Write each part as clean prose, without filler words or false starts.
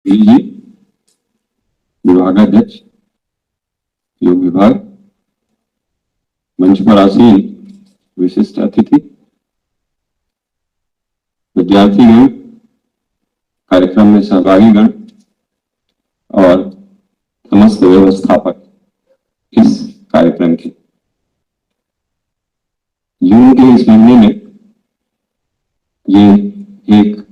जी, विभागाध्यक्ष, योग विभाग, मंच पर आसीन विशिष्ट अतिथि, विद्यार्थीगण, कार्यक्रम में सहभागीगण और समस्त व्यवस्थापक इस कार्यक्रम के। जून के इस महीने में ये एक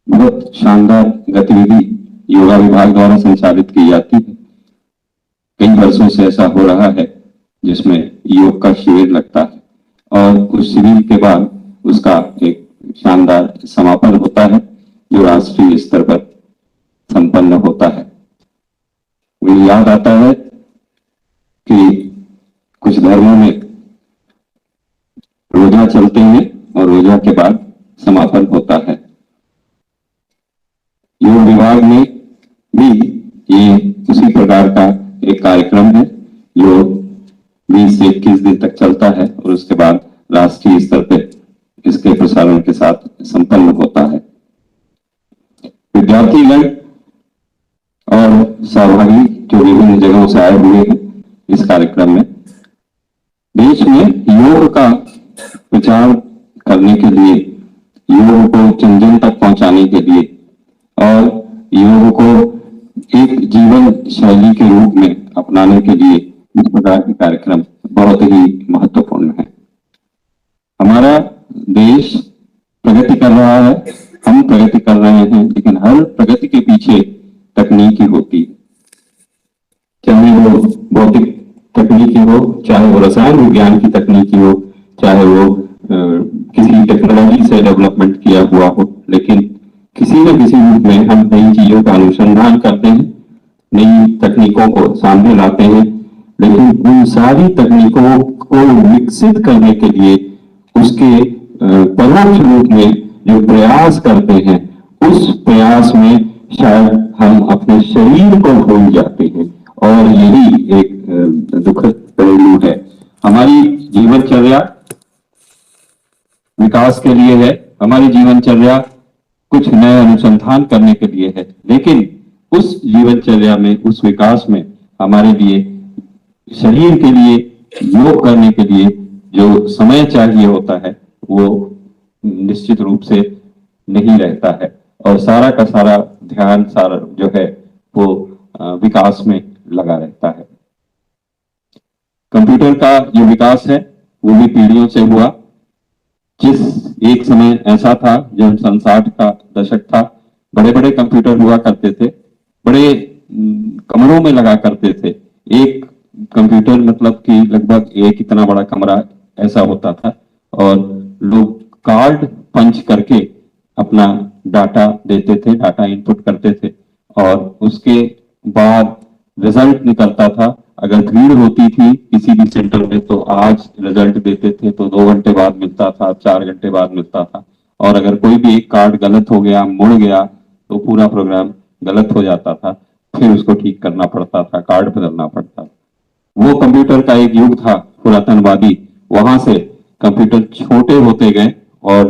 बहुत शानदार गतिविधि योगा विभाग द्वारा संचालित की जाती है। कई वर्षों से ऐसा हो रहा है जिसमें योग का शिविर लगता है और उस शिविर के बाद उसका एक शानदार समापन होता है जो राष्ट्रीय स्तर पर संपन्न होता है। मुझे याद आता है कि कुछ धर्मों में रोजा चलते हैं और रोजा के बाद समापन होता है। योग विभाग में भी ये उसी प्रकार का एक कार्यक्रम है जो 20 से 21 दिन तक चलता है और उसके बाद राष्ट्रीय स्तर पर इसके प्रसारण के साथ संपन्न होता है। विद्यार्थीगण और सहभागी जो विभिन्न जगहों से आए हुए हैं इस कार्यक्रम में, देश में योग का प्रचार करने के लिए, योग को जन जन तक पहुंचाने के लिए और योग को एक जीवन शैली के रूप में अपनाने के लिए इस प्रकार के कार्यक्रम बहुत ही महत्वपूर्ण है। हमारा देश प्रगति कर रहा है, हम प्रगति कर रहे हैं, लेकिन हर प्रगति के पीछे तकनीकी होती है। चाहे वो भौतिक तकनीकी हो, चाहे वो रसायन विज्ञान की तकनीकी हो, चाहे वो किसी टेक्नोलॉजी से डेवलपमेंट किया हुआ हो, लेकिन किसी न किसी रूप में हम नई चीजों का अनुसंधान करते हैं, नई तकनीकों को सामने लाते हैं, लेकिन उन सारी तकनीकों को विकसित करने के लिए उसके परोक्ष रूप में जो प्रयास करते हैं, उस प्रयास में शायद हम अपने शरीर को भूल जाते हैं और यही एक दुखद पहलू है। हमारी जीवनचर्या विकास के लिए है, हमारी जीवनचर्या कुछ नए अनुसंधान करने के लिए है, लेकिन उस जीवनचर्या में, उस विकास में हमारे लिए शरीर के लिए योग करने के लिए जो समय चाहिए होता है वो निश्चित रूप से नहीं रहता है और सारा का सारा ध्यान सारा जो है वो विकास में लगा रहता है। कंप्यूटर का जो विकास है वो भी पीढ़ियों से हुआ। जिस एक समय ऐसा था जब 60 का दशक था, बड़े बड़े कंप्यूटर हुआ करते थे, बड़े कमरों में लगा करते थे। एक कंप्यूटर मतलब कि लगभग एक इतना बड़ा कमरा ऐसा होता था और लोग कार्ड पंच करके अपना डाटा देते थे, डाटा इनपुट करते थे और उसके बाद रिजल्ट निकलता था। अगर भीड़ होती थी किसी भी सेंटर में तो आज रिजल्ट देते थे तो 2 घंटे बाद मिलता था, 4 घंटे बाद मिलता था और अगर कोई भी एक कार्ड गलत हो गया, मुड़ गया तो पूरा प्रोग्राम गलत हो जाता था, फिर उसको ठीक करना पड़ता था, कार्ड बदलना पड़ता था। वो कंप्यूटर का एक युग था पुरातनवादी। वहां से कंप्यूटर छोटे होते गए और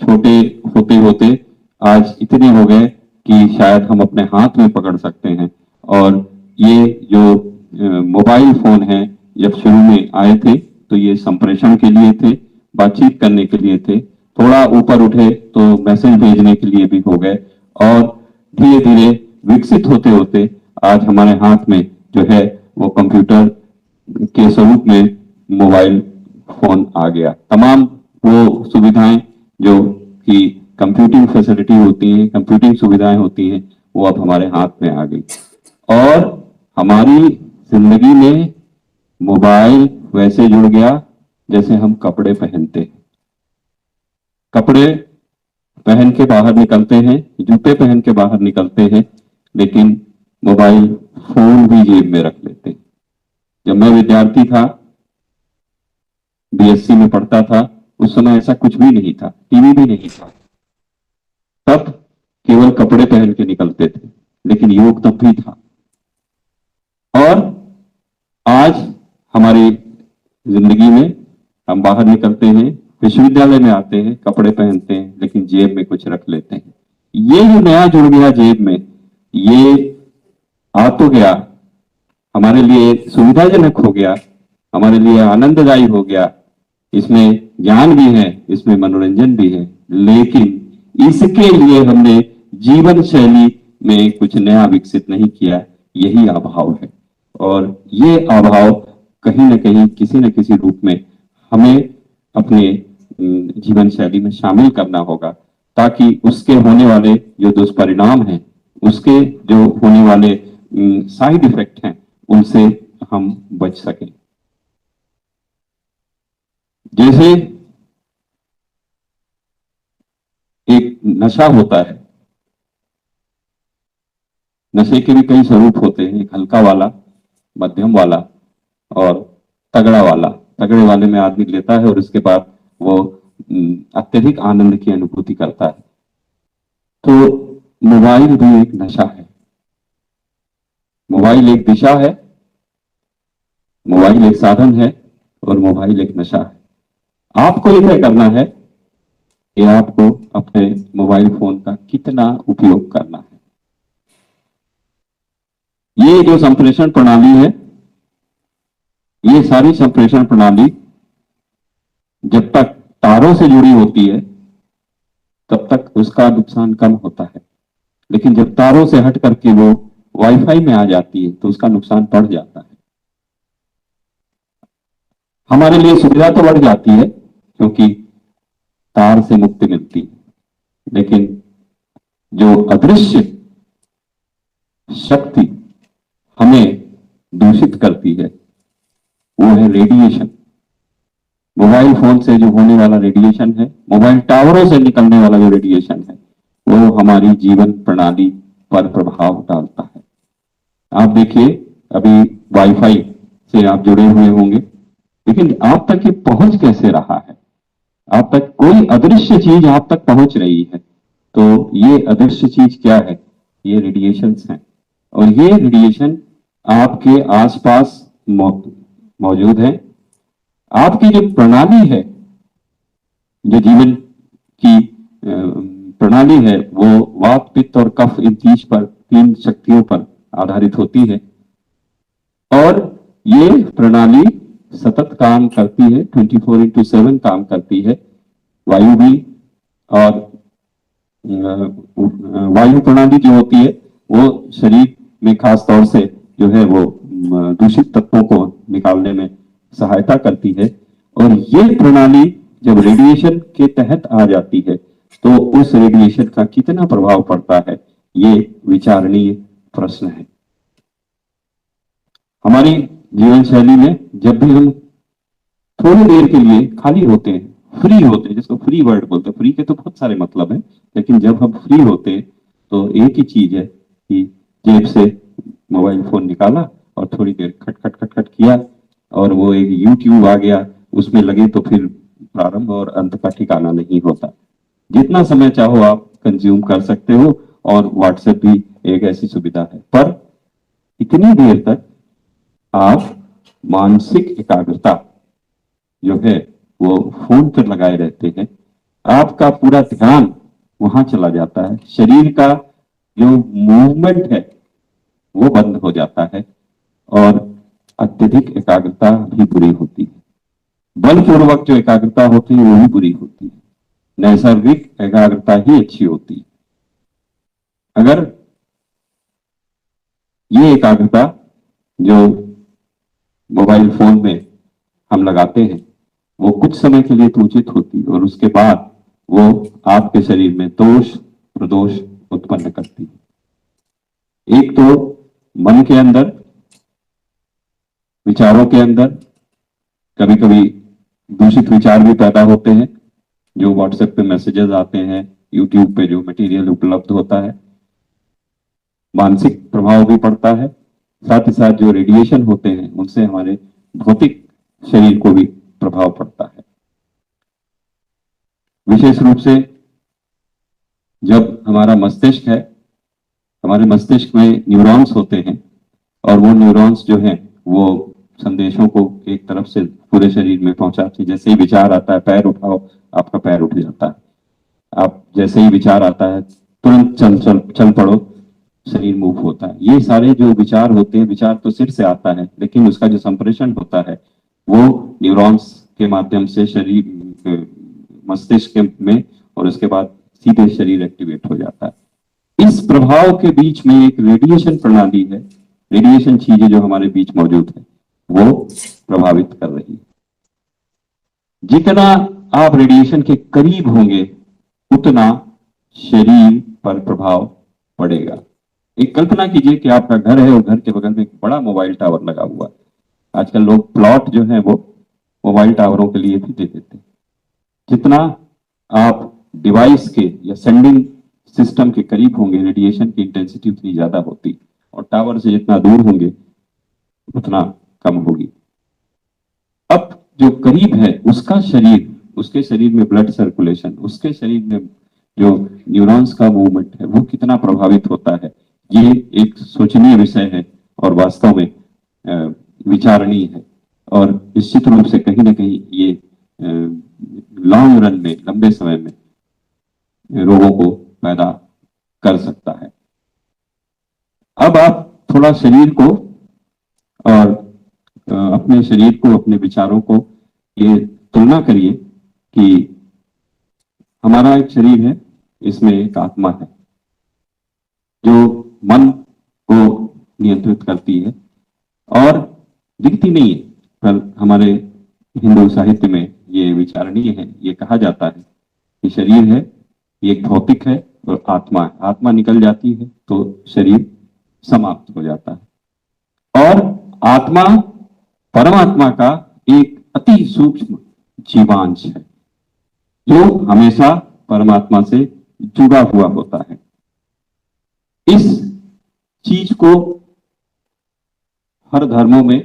छोटे होते होते आज इतने हो गए कि शायद हम अपने हाथ में पकड़ सकते हैं। और ये जो मोबाइल फोन है जब शुरू में आए थे तो ये संप्रेषण के लिए थे, बातचीत करने के लिए थे, थोड़ा ऊपर उठे तो मैसेज भेजने के लिए भी हो गए और धीरे धीरे विकसित होते होते आज हमारे हाथ में जो है वो कंप्यूटर के स्वरूप में मोबाइल फोन आ गया। तमाम वो सुविधाएं जो कि कंप्यूटिंग फैसिलिटी होती हैं, कंप्यूटिंग सुविधाएं होती हैं, वो अब हमारे हाथ में आ गई और हमारी जिंदगी में मोबाइल वैसे जुड़ गया जैसे हम कपड़े पहनते हैं। कपड़े पहन के बाहर निकलते हैं, जूते पहन के बाहर निकलते हैं, लेकिन मोबाइल फोन भी जेब में रख लेते हैं। जब मैं विद्यार्थी था, बीएससी में पढ़ता था, उस समय ऐसा कुछ भी नहीं था, टीवी भी नहीं था, तब केवल कपड़े पहन के निकलते थे, लेकिन योग तब भी था। और आज हमारी जिंदगी में हम बाहर निकलते हैं, विश्वविद्यालय में आते हैं, कपड़े पहनते हैं, लेकिन जेब में कुछ रख लेते हैं। ये जो नया जुड़ गया जेब में, ये आ तो गया, हमारे लिए सुविधाजनक हो गया, हमारे लिए आनंददायी हो गया, इसमें ज्ञान भी है, इसमें मनोरंजन भी है, लेकिन इसके लिए हमने जीवन शैली में कुछ नया विकसित नहीं किया। यही अभाव है, और ये अभाव कहीं ना कहीं किसी न किसी रूप में हमें अपने जीवन शैली में शामिल करना होगा, ताकि उसके होने वाले जो दुष्परिणाम हैं, उसके जो होने वाले साइड इफेक्ट हैं, उनसे हम बच सकें। जैसे एक नशा होता है, नशे के भी कई स्वरूप होते हैं, एक हल्का वाला, मध्यम वाला और तगड़ा वाला। तगड़े वाले में आदमी लेता है और उसके बाद वो अत्यधिक आनंद की अनुभूति करता है। तो मोबाइल भी एक नशा है, मोबाइल एक दिशा है, मोबाइल एक साधन है, और मोबाइल एक नशा है। आपको यह करना है कि आपको अपने मोबाइल फोन का कितना उपयोग करना है। ये जो संप्रेषण प्रणाली है, ये सारी संप्रेषण प्रणाली जब तक तारों से जुड़ी होती है तब तक उसका नुकसान कम होता है, लेकिन जब तारों से हट करके वो वाईफाई में आ जाती है तो उसका नुकसान बढ़ जाता है। हमारे लिए सुविधा तो बढ़ जाती है क्योंकि तार से मुक्ति मिलती है, लेकिन जो अदृश्य शक्ति हमें दूषित करती है वो है रेडिएशन। मोबाइल फोन से जो होने वाला रेडिएशन है, मोबाइल टावरों से निकलने वाला जो रेडिएशन है, वो हमारी जीवन प्रणाली पर प्रभाव डालता है। आप देखिए, अभी वाईफाई से आप जुड़े हुए होंगे, लेकिन आप तक ये पहुंच कैसे रहा है? आप तक कोई अदृश्य चीज आप तक पहुंच रही है। तो ये अदृश्य चीज क्या है? ये रेडिएशंस हैं, और ये रेडिएशन आपके आसपास मौजूद है। आपकी जो प्रणाली है, जो जीवन की प्रणाली है, वो वात, पित्त और कफ, इन तीन शक्तियों पर आधारित होती है, और ये प्रणाली सतत काम करती है, 24/7 काम करती है। वायु भी, और वायु प्रणाली जो होती है वो शरीर में खास तौर से जो है वो दूषित तत्वों को निकालने में सहायता करती है। और ये प्रणाली जब रेडिएशन के तहत आ जाती है तो उस रेडिएशन का कितना प्रभाव पड़ता है, ये विचारणीय प्रश्न है। हमारी जीवन शैली में जब भी हम थोड़ी देर के लिए खाली होते हैं, फ्री होते हैं, जिसको फ्री वर्ड बोलते हैं, फ्री के तो बहुत सारे मतलब हैं, लेकिन जब हम फ्री होते हैं तो एक ही चीज है कि जेब से मोबाइल फोन निकाला और थोड़ी देर खट खट खट खट किया, और वो एक यूट्यूब आ गया, उसमें लगे तो फिर प्रारंभ और अंत का ठिकाना नहीं होता। जितना समय चाहो आप कंज्यूम कर सकते हो, और व्हाट्सएप भी एक ऐसी सुविधा है, पर इतनी देर तक आप मानसिक एकाग्रता जो है वो फोन पर लगाए रहते हैं, आपका पूरा ध्यान वहां चला जाता है, शरीर का जो मूवमेंट है वो बंद हो जाता है, और अत्यधिक एकाग्रता भी बुरी होती है। बलपूर्वक जो एकाग्रता होती है वो भी बुरी होती है, नैसर्गिक एकाग्रता ही अच्छी होती है। अगर ये एकाग्रता जो मोबाइल फोन में हम लगाते हैं वो कुछ समय के लिए तो उचित होती है, और उसके बाद वो आपके शरीर में दोष प्रदोष उत्पन्न करती है। एक तो मन के अंदर, विचारों के अंदर कभी कभी दूषित विचार भी पैदा होते हैं, जो व्हाट्सएप पे मैसेजेस आते हैं, यूट्यूब पे जो मटेरियल उपलब्ध होता है, मानसिक प्रभाव भी पड़ता है। साथ ही साथ जो रेडिएशन होते हैं उनसे हमारे भौतिक शरीर को भी प्रभाव पड़ता है। विशेष रूप से जब हमारा मस्तिष्क है, हमारे मस्तिष्क में न्यूरॉन्स होते हैं, और वो न्यूरॉन्स जो हैं वो संदेशों को एक तरफ से पूरे शरीर में पहुंचाते हैं। जैसे ही विचार आता है, पैर उठाओ, आपका पैर उठ जाता है। आप जैसे ही विचार आता है तुरंत चल पड़ो, शरीर मूव होता है। ये सारे जो विचार होते हैं, विचार तो सिर से आता है, लेकिन उसका जो संप्रेषण होता है वो न्यूरॉन्स के माध्यम से शरीर मस्तिष्क में, और उसके बाद सीधे शरीर एक्टिवेट हो जाता है। इस प्रभाव के बीच में एक रेडिएशन प्रणाली है, रेडिएशन चीजें जो हमारे बीच मौजूद है वो प्रभावित कर रही है। जितना आप रेडिएशन के करीब होंगे उतना शरीर पर प्रभाव पड़ेगा। एक कल्पना कीजिए कि आपका घर है और घर के बगल में एक बड़ा मोबाइल टावर लगा हुआ है। आजकल लोग प्लॉट जो है वो मोबाइल टावरों के लिए भी दे देते हैं। जितना आप डिवाइस के या सेंडिंग सिस्टम के करीब होंगे, रेडिएशन की इंटेंसिटी उतनी ज्यादा होती, और टावर से जितना दूर होंगे उतना कम होगी। अब जो करीब है उसका शरीर, उसके शरीर में ब्लड सर्कुलेशन, उसके शरीर में जो न्यूरॉन्स का मूवमेंट है वो कितना प्रभावित होता है, ये एक सोचनीय विषय है और वास्तव में विचारणीय है। और निश्चित रूप से कहीं ना कहीं ये लॉन्ग रन में, लंबे समय में रोगों को पैदा कर सकता है। अब आप थोड़ा शरीर को और अपने शरीर को, अपने विचारों को ये तुलना करिए कि हमारा एक शरीर है, इसमें एक आत्मा है जो मन को नियंत्रित करती है और दिखती नहीं है, पर हमारे हिंदू साहित्य में ये विचारणीय है। ये कहा जाता है कि शरीर है, ये एक भौतिक है, और आत्मा है। आत्मा निकल जाती है तो शरीर समाप्त हो जाता है। और आत्मा परमात्मा का एक अति सूक्ष्म जीवांश है जो हमेशा परमात्मा से जुड़ा हुआ होता है। इस चीज को हर धर्मों में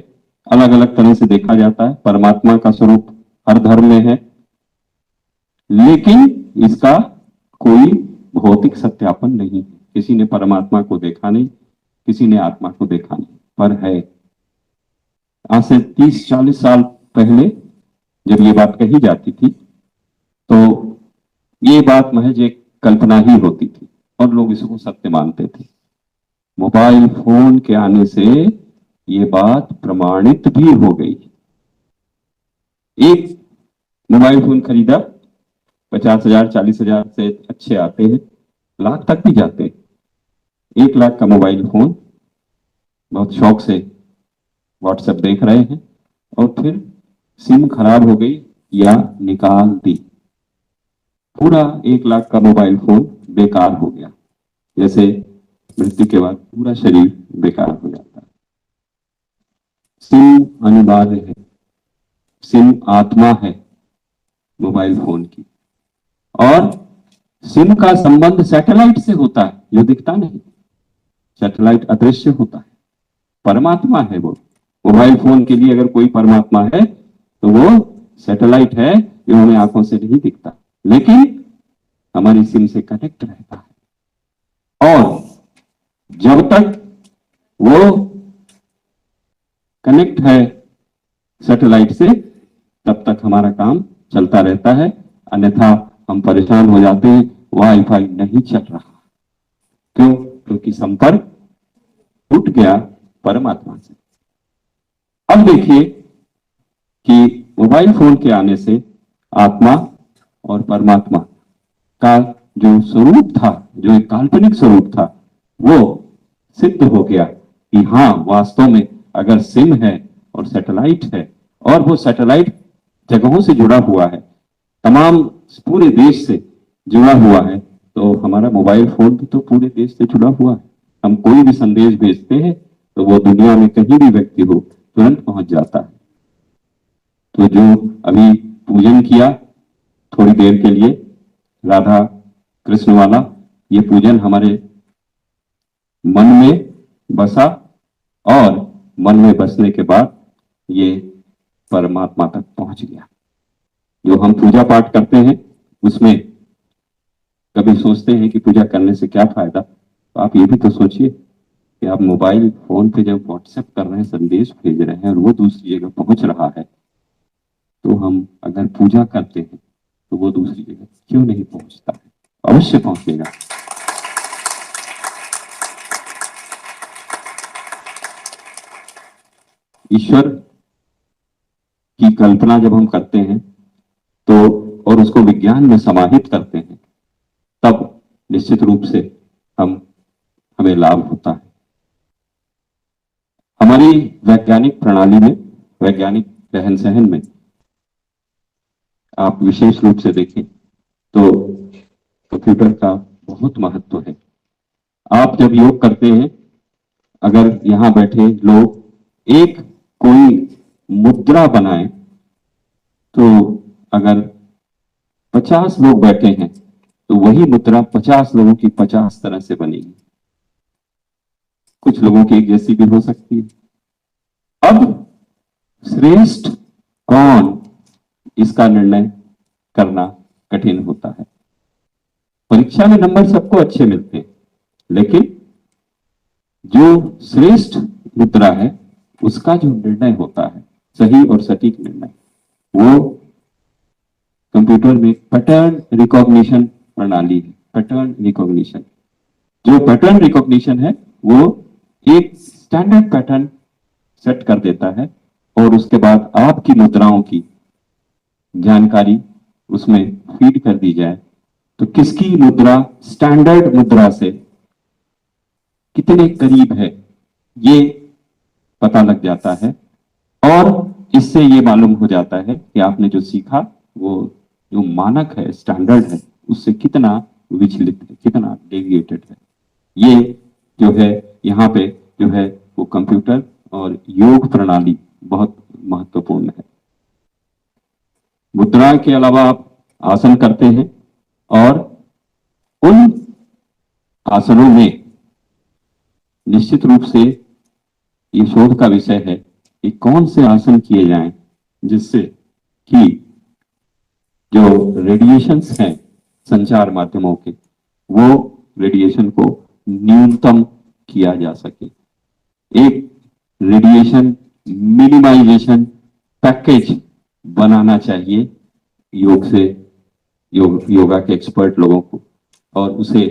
अलग अलग तरह से देखा जाता है। परमात्मा का स्वरूप हर धर्म में है, लेकिन इसका कोई भौतिक सत्यापन नहीं है। किसी ने परमात्मा को देखा नहीं, किसी ने आत्मा को देखा नहीं, पर है। आज से 30-40 साल पहले जब ये बात कही जाती थी तो ये बात महज एक कल्पना ही होती थी और लोग इसको सत्य मानते थे। मोबाइल फोन के आने से ये बात प्रमाणित भी हो गई। एक मोबाइल फोन खरीदा, 50,000 40,000 से अच्छे आते हैं, लाख तक भी जाते हैं। 1 लाख का मोबाइल फोन, बहुत शौक से व्हाट्सएप देख रहे हैं और फिर सिम खराब हो गई या निकाल दी, पूरा 1 लाख का मोबाइल फोन बेकार हो गया। जैसे मृत्यु के बाद पूरा शरीर बेकार हो जाता है। सिम अनिवार्य है, सिम आत्मा है मोबाइल फोन की, और सिम का संबंध सैटेलाइट से होता है जो दिखता नहीं। सैटेलाइट अदृश्य होता है, परमात्मा है वो। मोबाइल फोन के लिए अगर कोई परमात्मा है तो वो सैटेलाइट है जो हमें आंखों से नहीं दिखता, लेकिन हमारी सिम से कनेक्ट रहता है। और जब तक वो कनेक्ट है सैटेलाइट से तब तक हमारा काम चलता रहता है, अन्यथा हम परेशान हो जाते हैं, वाईफाई नहीं चल रहा। क्यों? क्योंकि संपर्क टूट गया परमात्मा से। अब देखिए कि मोबाइल फोन के आने से आत्मा और परमात्मा का जो स्वरूप था, जो एक काल्पनिक स्वरूप था, वो सिद्ध हो गया कि हाँ, वास्तव में अगर सिम है और सैटेलाइट है और वो सैटेलाइट जगहों से जुड़ा हुआ है, तमाम पूरे देश से जुड़ा हुआ है, तो हमारा मोबाइल फोन भी तो पूरे देश से जुड़ा हुआ है। हम कोई भी संदेश भेजते हैं तो वो दुनिया में कहीं भी व्यक्ति हो तुरंत पहुंच जाता है। तो जो अभी पूजन किया थोड़ी देर के लिए राधा कृष्ण वाला, ये पूजन हमारे मन में बसा और मन में बसने के बाद ये परमात्मा तक पहुंच गया। जो हम पूजा पाठ करते हैं उसमें कभी सोचते हैं कि पूजा करने से क्या फायदा, तो आप ये भी तो सोचिए कि आप मोबाइल फोन पे जब व्हाट्सएप कर रहे हैं, संदेश भेज रहे हैं और वो दूसरी जगह पहुंच रहा है, तो हम अगर पूजा करते हैं तो वो दूसरी जगह क्यों नहीं पहुंचता है? अवश्य पहुंचेगा। ईश्वर की कल्पना जब हम करते हैं तो और उसको विज्ञान में समाहित करते हैं, तब निश्चित रूप से हमें लाभ होता है। हमारी वैज्ञानिक प्रणाली में, वैज्ञानिक रहन सहन में आप विशेष रूप से देखें तो कंप्यूटर का बहुत महत्व है। आप जब योग करते हैं, अगर यहां बैठे लोग एक कोई मुद्रा बनाए, तो अगर 50 लोग बैठे हैं तो वही मुद्रा 50 लोगों की 50 तरह से बनेगी। कुछ लोगों की एक जैसी भी हो सकती है। अब श्रेष्ठ कौन, इसका निर्णय करना कठिन होता है। परीक्षा में नंबर सबको अच्छे मिलते हैं, लेकिन जो श्रेष्ठ मुद्रा है उसका जो निर्णय होता है, सही और सटीक निर्णय, वो कंप्यूटर में पैटर्न रिकॉग्निशन प्रणाली है। पैटर्न रिकॉग्निशन, जो पैटर्न रिकॉग्निशन है वो एक स्टैंडर्ड पैटर्न सेट कर देता है और उसके बाद आपकी मुद्राओं की जानकारी उसमें फीड कर दी जाए तो किसकी मुद्रा स्टैंडर्ड मुद्रा से कितने करीब है ये पता लग जाता है। और इससे ये मालूम हो जाता है कि आपने जो सीखा वो जो मानक है, स्टैंडर्ड है, उससे कितना विचलित है, कितना डेविएटेड है। ये जो है यहाँ पे जो है वो कंप्यूटर और योग प्रणाली बहुत महत्वपूर्ण है। मुद्रा के अलावा आप आसन करते हैं और उन आसनों में निश्चित रूप से ये शोध का विषय है कि कौन से आसन किए जाएं जिससे कि जो रेडिएशंस हैं संचार माध्यमों के, वो रेडिएशन को न्यूनतम किया जा सके। एक रेडिएशन मिनिमाइजेशन पैकेज बनाना चाहिए योग से, योगा के एक्सपर्ट लोगों को, और उसे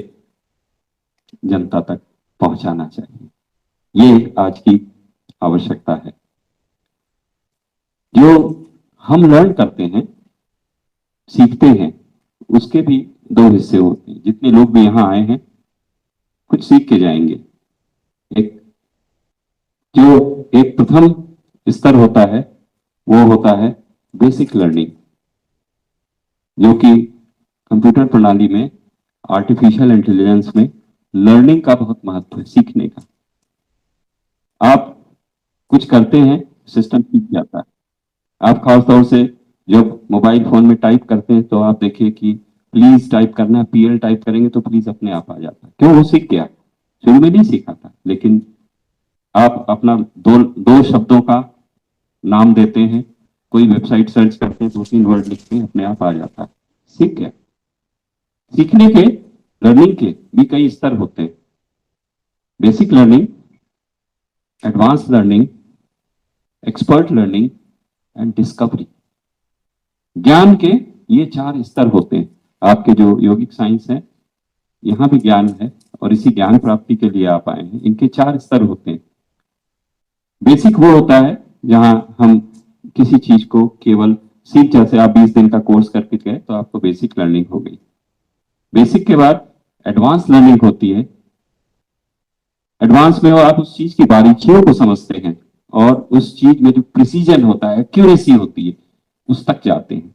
जनता तक पहुंचाना चाहिए। ये आज की आवश्यकता है। जो हम लर्न करते हैं, सीखते हैं, उसके भी दो हिस्से होते हैं। जितने लोग भी यहां आए हैं कुछ सीख के जाएंगे। एक प्रथम स्तर होता है वो होता है बेसिक लर्निंग, जो कि कंप्यूटर प्रणाली में आर्टिफिशियल इंटेलिजेंस में लर्निंग का बहुत महत्व है, सीखने का। आप कुछ करते हैं, सिस्टम सीख जाता है। आप खासतौर से जब मोबाइल फोन में टाइप करते हैं तो आप देखिए कि प्लीज टाइप करना, पीएल टाइप करेंगे तो प्लीज अपने आप आ जाता है। क्यों? वो सीख गया, शुरू में नहीं सीखा था। लेकिन आप अपना दो शब्दों का नाम देते हैं, कोई वेबसाइट सर्च करते हैं, 2-3 वर्ड लिखते हैं, अपने आप आ जाता है, सीख गया। सीखने के, लर्निंग के भी कई स्तर होते हैं। Basic learning, advance learning, expert learning and discovery. ज्ञान के ये 4 स्तर होते हैं। आपके जो योगिक साइंस है, यहां भी ज्ञान है और इसी ज्ञान प्राप्ति के लिए आप आए हैं। इनके 4 स्तर होते हैं। बेसिक वो होता है जहां हम किसी चीज को केवल सीख, जैसे आप 20 दिन का कोर्स करके गए तो आपको बेसिक लर्निंग हो गई। बेसिक के बाद एडवांस लर्निंग होती है। एडवांस में आप उस चीज की बारीकियों को समझते हैं और उस चीज में जो प्रिसीजन होता है, एक्यूरेसी होती है, उस तक जाते हैं।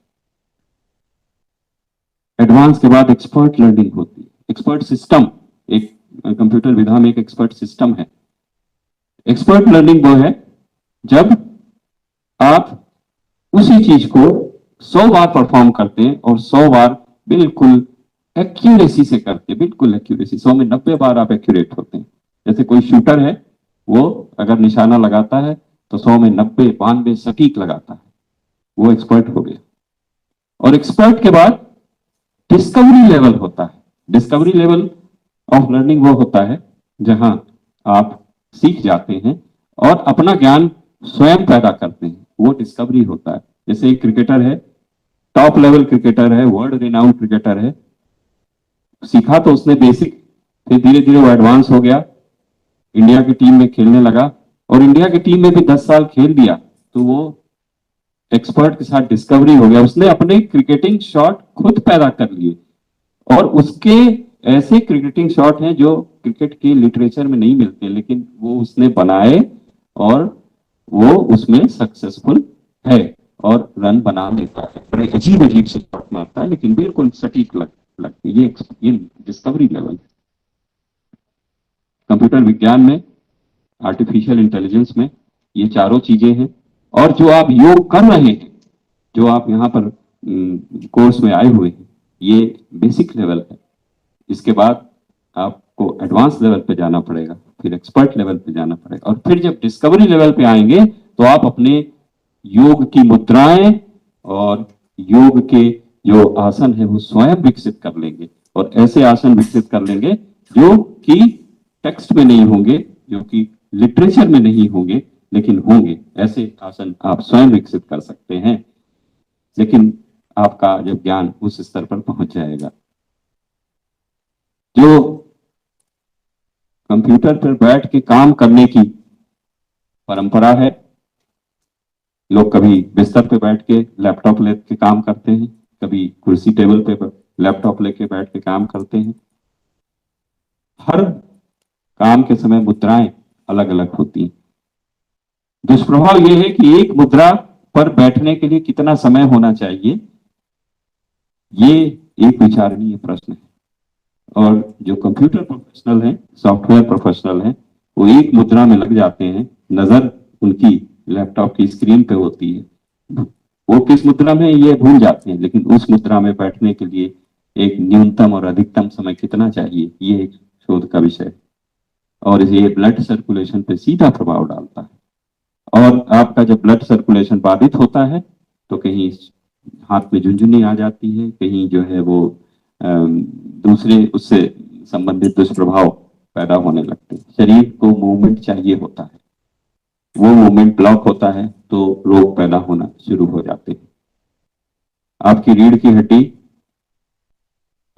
एडवांस के बाद एक्सपर्ट लर्निंग होती है। एक्सपर्ट सिस्टम, एक कंप्यूटर विधा में एक एक्सपर्ट सिस्टम है। एक्सपर्ट लर्निंग वो है जब आप उसी चीज को 100 बार परफॉर्म करते हैं और 100 बार बिल्कुल एक्यूरेसी से करते हैं, बिल्कुल एक्यूरेसी। 100 में 90 बार आप एक्यूरेट होते हैं। जैसे कोई शूटर है, वो अगर निशाना लगाता है तो 100 में 90, 92 सटीक लगाता है, वो एक्सपर्ट हो गया। और एक्सपर्ट के बाद डिस्कवरी लेवल होता है। डिस्कवरी लेवल ऑफ लर्निंग वो होता है जहां आप सीख जाते हैं और अपना ज्ञान स्वयं पैदा करते हैं, वो डिस्कवरी होता है। जैसे एक क्रिकेटर है, टॉप लेवल क्रिकेटर है, वर्ल्ड रिनाउंड क्रिकेटर है, सीखा तो उसने बेसिक, फिर धीरे धीरे वो एडवांस हो गया, इंडिया की टीम में खेलने लगा और इंडिया की टीम में भी 10 साल खेल दिया तो वो एक्सपर्ट के साथ डिस्कवरी हो गया, उसने अपने क्रिकेटिंग शॉट खुद पैदा कर लिए और उसके ऐसे क्रिकेटिंग शॉट हैं जो क्रिकेट के लिटरेचर में नहीं मिलते, लेकिन वो उसने बनाए और वो उसमें सक्सेसफुल है और रन बना लेता है। बड़े अजीब अजीब से शॉट मारता है लेकिन बिल्कुल सटीक लगती है। ये डिस्कवरी लेवल। कंप्यूटर विज्ञान में, आर्टिफिशियल इंटेलिजेंस में ये चारों चीजें हैं। और जो आप योग कर रहे हैं, जो आप यहाँ पर कोर्स में आए हुए हैं, ये बेसिक लेवल है। इसके बाद आपको एडवांस लेवल पे जाना पड़ेगा, फिर एक्सपर्ट लेवल पे जाना पड़ेगा, और फिर जब डिस्कवरी लेवल पे आएंगे तो आप अपने योग की मुद्राएं और योग के जो आसन है वो स्वयं विकसित कर लेंगे, और ऐसे आसन विकसित कर लेंगे जो कि टेक्स्ट में नहीं होंगे, जो कि लिटरेचर में नहीं होंगे, लेकिन होंगे। ऐसे आसन आप स्वयं विकसित कर सकते हैं, लेकिन आपका जब ज्ञान उस स्तर पर पहुंच जाएगा। जो कंप्यूटर पर बैठ के काम करने की परंपरा है, लोग कभी बिस्तर पे बैठ के लैपटॉप लेके काम करते हैं, कभी कुर्सी टेबल पे लैपटॉप लेके बैठ के काम करते हैं। हर काम के समय मुद्राएं अलग अलग होती हैं। दुष्प्रभाव यह है कि एक मुद्रा पर बैठने के लिए कितना समय होना चाहिए, ये एक विचारणीय प्रश्न है। और जो कंप्यूटर प्रोफेशनल हैं, सॉफ्टवेयर प्रोफेशनल हैं, वो एक मुद्रा में लग जाते हैं, नजर उनकी लैपटॉप की स्क्रीन पे होती है, वो किस मुद्रा में ये भूल जाते हैं, लेकिन उस मुद्रा में बैठने के लिए एक न्यूनतम और अधिकतम समय कितना चाहिए, ये एक शोध का विषय है। और ये ब्लड सर्कुलेशन पे सीधा प्रभाव डालता है। और आपका जब ब्लड सर्कुलेशन बाधित होता है तो कहीं हाथ में झुंझुनी आ जाती है, कहीं जो है वो दूसरे उससे संबंधित दुष्प्रभाव पैदा होने लगते हैं। शरीर को मूवमेंट चाहिए होता है, वो मूवमेंट ब्लॉक होता है तो रोग पैदा होना शुरू हो जाते हैं। आपकी रीढ़ की हड्डी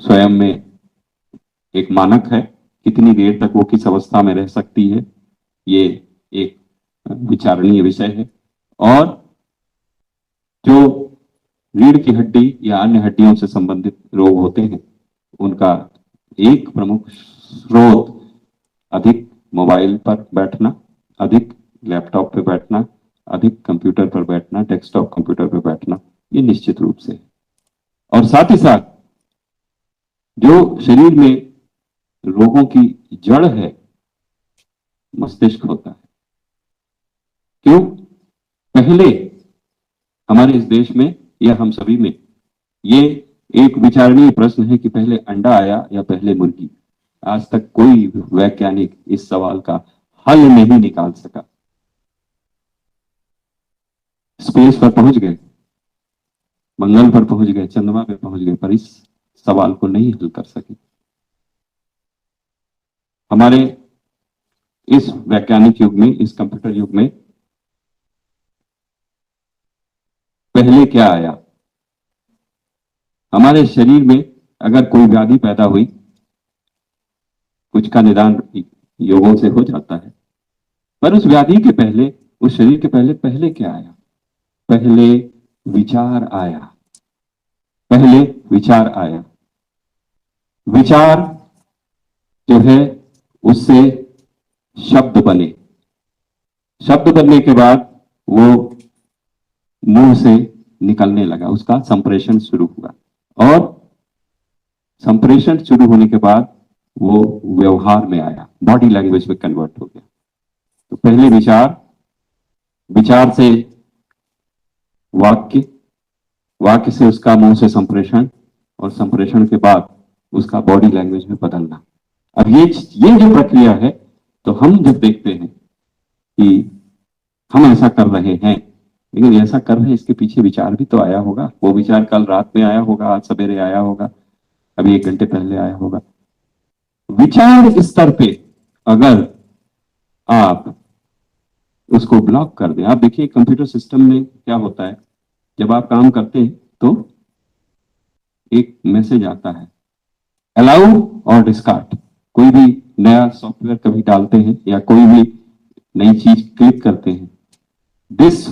स्वयं में एक मानक है, कितनी देर तक वो किस अवस्था में रह सकती है, ये एक विचारणीय विषय है। और जो रीढ़ की हड्डी या अन्य हड्डियों से संबंधित रोग होते हैं, उनका एक प्रमुख स्रोत अधिक मोबाइल पर बैठना, अधिक लैपटॉप पे बैठना, अधिक कंप्यूटर पर बैठना, डेस्कटॉप कंप्यूटर पर बैठना, ये निश्चित रूप से। और साथ ही साथ जो शरीर में रोगों की जड़ है, मस्तिष्क होता है। क्यों? पहले हमारे इस देश में या हम सभी में ये एक विचारणीय प्रश्न है कि पहले अंडा आया या पहले मुर्गी। आज तक कोई वैज्ञानिक इस सवाल का हल नहीं निकाल सका। स्पेस पर पहुंच गए, मंगल पर पहुंच गए, चंद्रमा पे पहुंच गए, पर इस सवाल को नहीं हल कर सके। हमारे इस वैज्ञानिक युग में, इस कंप्यूटर युग में पहले क्या आया? हमारे शरीर में अगर कोई व्याधि पैदा हुई, कुछ का निदान योगों से हो जाता है, पर उस व्याधि के पहले, उस शरीर के पहले पहले क्या आया? पहले विचार आया। पहले विचार आया। विचार जो है उससे शब्द बने। शब्द बनने के बाद वो मुंह से निकलने लगा, उसका संप्रेषण शुरू हुआ, और संप्रेषण शुरू होने के बाद वो व्यवहार में आया, बॉडी लैंग्वेज में कन्वर्ट हो गया। तो पहले विचार, विचार से वाक्य, वाक्य से उसका मुंह से संप्रेषण, और संप्रेषण के बाद उसका बॉडी लैंग्वेज में बदलना। अब ये जो प्रक्रिया है, तो हम जब देखते हैं कि हम ऐसा कर रहे हैं, लेकिन ऐसा कर रहे हैं इसके पीछे विचार भी तो आया होगा। वो विचार कल रात में आया होगा, आज सवेरे आया होगा, अभी 1 घंटे पहले आया होगा। विचार स्तर पे अगर आप उसको ब्लॉक कर दें, आप देखिए कंप्यूटर सिस्टम में क्या होता है, जब आप काम करते हैं तो एक मैसेज आता है, अलाउ और डिस्कार्ड। कोई भी नया सॉफ्टवेयर कभी डालते हैं या कोई भी नई चीज क्लिक करते हैं, this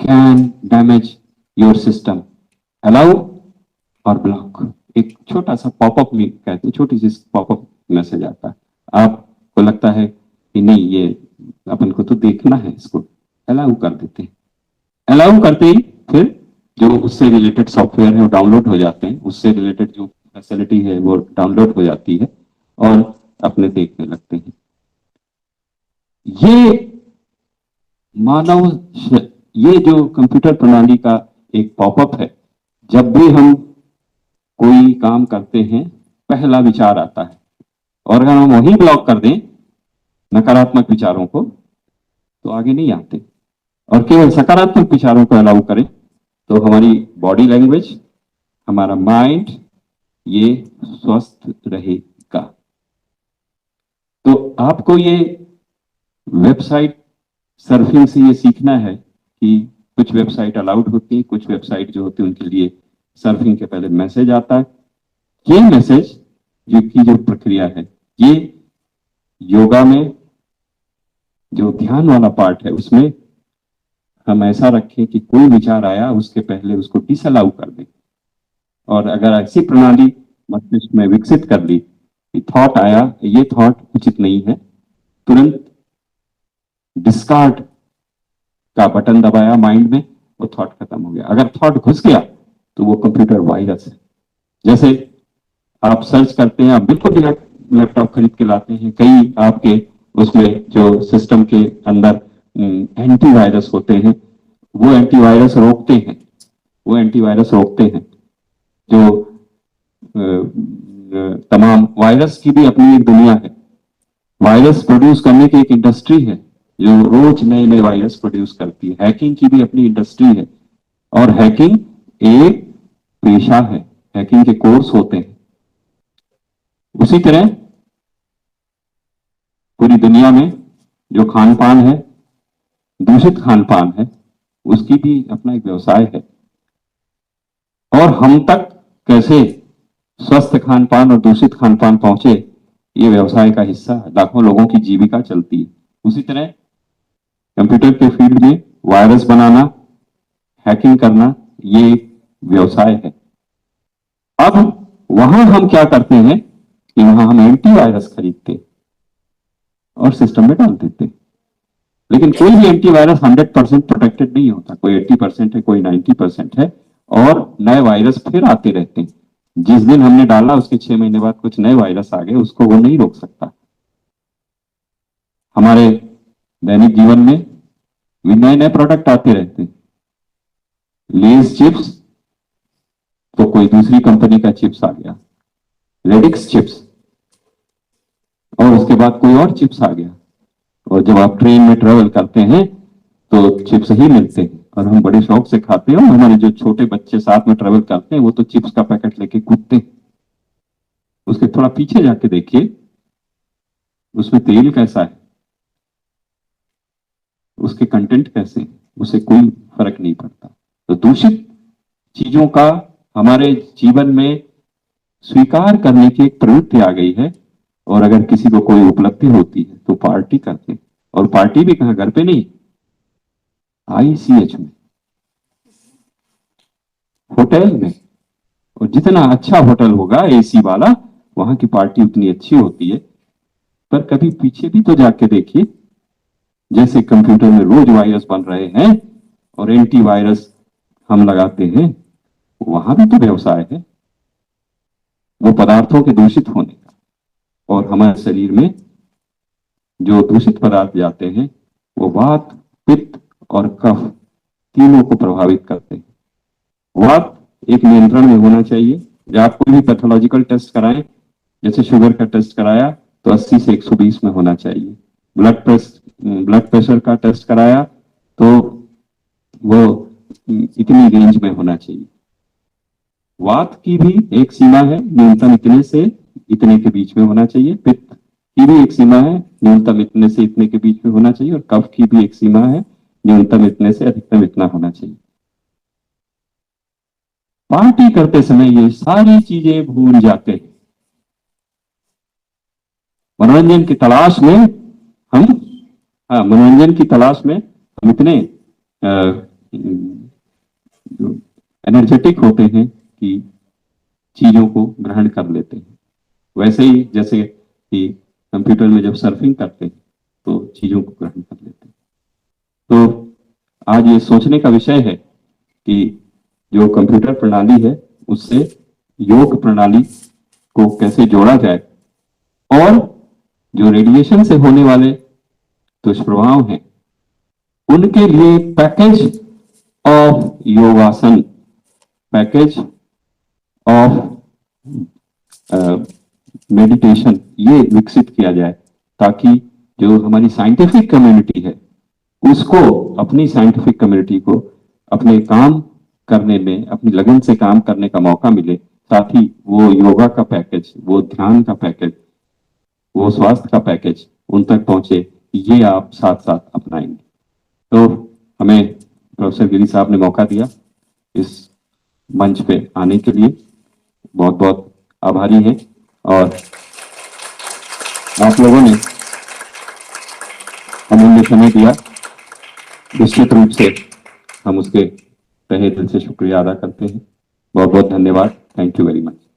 can damage your system, allow और ब्लॉक। एक छोटा सा पॉपअप में कहते हैं, छोटी सी पॉपअप मैसेज आता है, आपको लगता है कि नहीं ये अपन को तो देखना है, इसको अलाउ कर देते हैं। अलाउ करते ही फिर जो उससे रिलेटेड सॉफ्टवेयर है वो डाउनलोड हो जाते हैं, उससे रिलेटेड जो फैसिलिटी है वो डाउनलोड हो जाती है और अपने देखने लगते हैं। ये मानव, ये जो कंप्यूटर प्रणाली का एक पॉपअप है, जब भी हम कोई काम करते हैं पहला विचार आता है, और अगर हम वही ब्लॉक कर दें नकारात्मक विचारों को तो आगे नहीं आते, और केवल सकारात्मक विचारों को अलाउ करें तो हमारी बॉडी लैंग्वेज, हमारा माइंड ये स्वस्थ रहेगा। तो आपको ये वेबसाइट सर्फिंग से ये सीखना है कि कुछ वेबसाइट अलाउड होती है, कुछ वेबसाइट जो होती है उनके लिए सर्फिंग के पहले मैसेज आता है। ये मैसेज जो प्रक्रिया है, ये योगा में जो ध्यान वाला पार्ट है उसमें हम ऐसा रखें कि कोई विचार आया उसके पहले उसको डिसअलाउ कर दें, और अगर ऐसी प्रणाली मस्तिष्क में विकसित कर ली कि थॉट आया, ये थॉट उचित नहीं है, तुरंत डिस्कार्ड का बटन दबाया माइंड में, वो थॉट खत्म हो गया। अगर थॉट घुस गया तो वो कंप्यूटर वायरस है। जैसे आप सर्च करते हैं, आप बिल्कुल लैपटॉप खरीद के लाते हैं, कई आपके उसमें जो सिस्टम के अंदर एंटीवायरस होते हैं, वो एंटीवायरस रोकते हैं, वो एंटीवायरस रोकते हैं। जो तमाम वायरस की भी अपनी एक दुनिया है, वायरस प्रोड्यूस करने की एक इंडस्ट्री है जो रोज नए नए वायरस प्रोड्यूस करती है। हैकिंग की भी अपनी इंडस्ट्री है, और हैकिंग एक पेशा है, हैकिंग के कोर्स होते हैं। उसी तरह पूरी दुनिया में जो खान पान है, दूषित खान पान है, उसकी भी अपना एक व्यवसाय है, और हम तक कैसे स्वस्थ खान पान और दूषित खान पान पहुंचे, ये व्यवसाय का हिस्सा है, लाखों लोगों की जीविका चलती है। उसी तरह कंप्यूटर के फील्ड में वायरस बनाना, हैकिंग करना, ये व्यवसाय है। अब वहां हम क्या करते हैं कि वहां हम एंटीवायरस खरीदते और सिस्टम में डाल देते, लेकिन कोई भी एंटीवायरस 100% प्रोटेक्टेड नहीं होता, कोई 80% है, कोई 90% है, और नए वायरस फिर आते रहते हैं। जिस दिन हमने डाला उसके 6 महीने बाद कुछ नए वायरस आ गए, उसको वो नहीं रोक सकता। हमारे दैनिक जीवन में भी नए नए प्रोडक्ट आते रहते हैं। लेस चिप्स तो कोई दूसरी कंपनी का चिप्स आ गया, रेडिक्स चिप्स, और उसके बाद कोई और चिप्स आ गया, और जब आप ट्रेन में ट्रेवल करते हैं तो चिप्स ही मिलते हैं और हम बड़े शौक से खाते हैं। और हमारे जो छोटे बच्चे साथ में ट्रेवल करते हैं वो तो चिप्स का पैकेट लेके कूदते हैं। उसके थोड़ा पीछे जाके देखिए, उसमें तेल कैसा है, उसके कंटेंट कैसे, उसे कोई फर्क नहीं पड़ता। तो दूषित चीजों का हमारे जीवन में स्वीकार करने की एक प्रवृत्ति आ गई है, और अगर किसी को कोई उपलब्धि होती है तो पार्टी करते हैं, और पार्टी भी कहां, घर पे नहीं, ICH में, होटल में। और जितना अच्छा होटल होगा AC वाला, वहां की पार्टी उतनी अच्छी होती है। पर कभी पीछे भी तो जाके देखिए, जैसे कंप्यूटर में रोज वायरस बन रहे हैं और एंटीवायरस हम लगाते हैं, वहां भी तो व्यवसाय है वो पदार्थों के दूषित होने का। और हमारे शरीर में जो दूषित पदार्थ जाते हैं वो वात, पित्त और कफ तीनों को प्रभावित करते हैं। वात एक नियंत्रण में होना चाहिए। जब आप कोई भी पैथोलॉजिकल टेस्ट कराएं, जैसे शुगर का टेस्ट कराया तो 80 से 120 में होना चाहिए। ब्लड प्रेशर का टेस्ट कराया तो वो इतनी रेंज में होना चाहिए। वात की भी एक सीमा है, न्यूनतम इतने से इतने के बीच में होना चाहिए। पित्त की भी एक सीमा है, न्यूनतम इतने से इतने के बीच में होना चाहिए। और कफ की भी एक सीमा है, न्यूनतम इतने से अधिकतम इतना होना चाहिए। पार्टी करते समय ये सारी चीजें भूल जाते हैं। मनोरंजन की तलाश में हम हाँ, मनोरंजन की तलाश में हम इतने एनर्जेटिक होते हैं कि चीजों को ग्रहण कर लेते हैं। वैसे ही जैसे कि कंप्यूटर में जब सर्फिंग करते हैं तो चीजों को ग्रहण कर लेते हैं। तो आज ये सोचने का विषय है कि जो कंप्यूटर प्रणाली है उससे योग प्रणाली को कैसे जोड़ा जाए और जो रेडिएशन से होने वाले दुष्प्रभाव हैं उनके लिए पैकेज ऑफ योगासन, पैकेज ऑफ मेडिटेशन ये विकसित किया जाए, ताकि जो हमारी साइंटिफिक कम्युनिटी है उसको, अपनी साइंटिफिक कम्युनिटी को अपने काम करने में, अपनी लगन से काम करने का मौका मिले। साथ ही वो योगा का पैकेज, वो ध्यान का पैकेज, वो स्वास्थ्य का पैकेज उन तक पहुंचे, ये आप साथ साथ अपनाएंगे। तो हमें प्रोफेसर गिरी साहब ने मौका दिया इस मंच पे आने के लिए, बहुत बहुत आभारी हैं। और आप लोगों ने अमूल्य समय दिया, निश्चित रूप से हम उसके तहे दिल से शुक्रिया अदा करते हैं। बहुत बहुत धन्यवाद। Thank you very much.